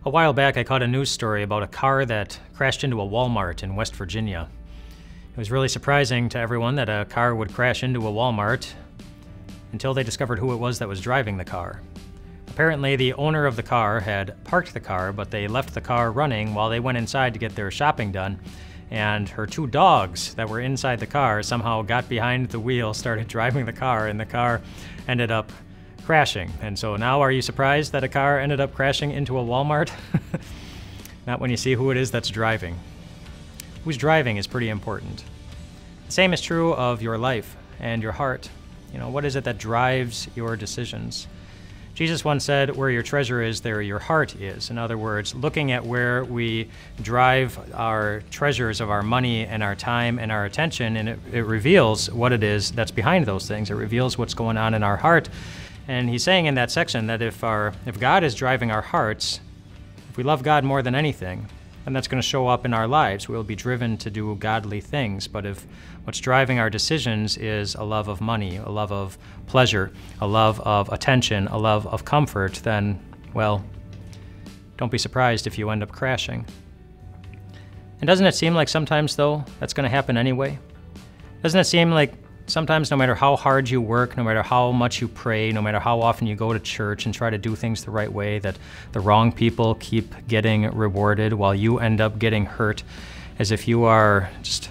A while back, I caught a news story about a car that crashed into a Walmart in West Virginia. It was really surprising to everyone that a car would crash into a Walmart until they discovered who it was that was driving the car. Apparently, the owner of the car had parked the car, but they left the car running while they went inside to get their shopping done, and her two dogs that were inside the car somehow got behind the wheel, started driving the car, and the car ended up crashing. And so now, are you surprised that a car ended up crashing into a Walmart? Not when you see who it is that's driving. Who's driving is pretty important. The same is true of your life and your heart. What is it that drives your decisions? Jesus once said, where your treasure is, there your heart is. In other words, looking at where we drive our treasures of our money and our time and our attention, and it reveals what it is that's behind those things. It reveals what's going on in our heart. And he's saying in that section that if God is driving our hearts, if we love God more than anything, then that's going to show up in our lives. We'll be driven to do godly things. But if what's driving our decisions is a love of money, a love of pleasure, a love of attention, a love of comfort, then, well, don't be surprised if you end up crashing. And doesn't it seem like sometimes, though, that's going to happen anyway? Doesn't it seem like sometimes no matter how hard you work, no matter how much you pray, no matter how often you go to church and try to do things the right way, that the wrong people keep getting rewarded while you end up getting hurt, as if you are just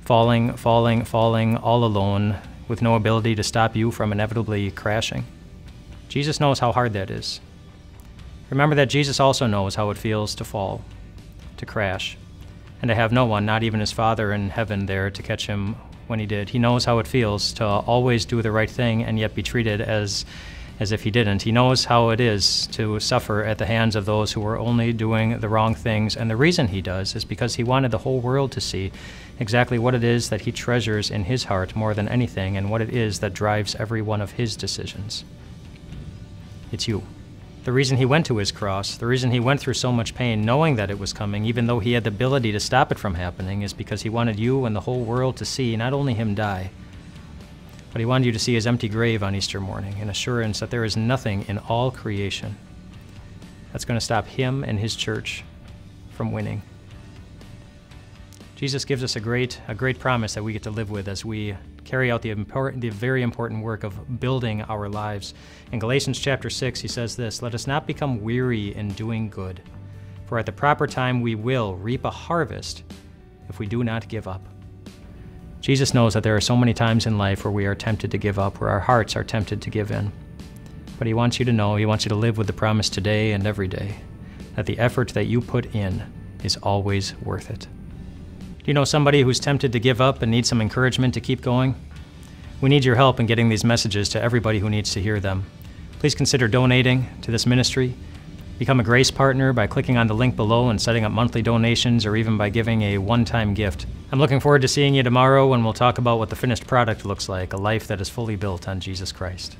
falling all alone with no ability to stop you from inevitably crashing? Jesus knows how hard that is. Remember that Jesus also knows how it feels to fall, to crash, and to have no one, not even his Father in heaven, there to catch him when he did. He knows how it feels to always do the right thing and yet be treated as if he didn't. He knows how it is to suffer at the hands of those who are only doing the wrong things. And the reason he does is because he wanted the whole world to see exactly what it is that he treasures in his heart more than anything, and what it is that drives every one of his decisions. It's you. The reason he went to his cross, the reason he went through so much pain knowing that it was coming, even though he had the ability to stop it from happening, is because he wanted you and the whole world to see not only him die, but he wanted you to see his empty grave on Easter morning, in assurance that there is nothing in all creation that's going to stop him and his church from winning. Jesus gives us a great promise that we get to live with as we carry out the very important work of building our lives. In Galatians chapter 6, he says this, "Let us not become weary in doing good, for at the proper time we will reap a harvest if we do not give up." Jesus knows that there are so many times in life where we are tempted to give up, where our hearts are tempted to give in. But he wants you to know, he wants you to live with the promise today and every day, that the effort that you put in is always worth it. Do you know somebody who's tempted to give up and needs some encouragement to keep going? We need your help in getting these messages to everybody who needs to hear them. Please consider donating to this ministry. Become a Grace Partner by clicking on the link below and setting up monthly donations, or even by giving a one-time gift. I'm looking forward to seeing you tomorrow when we'll talk about what the finished product looks like, a life that is fully built on Jesus Christ.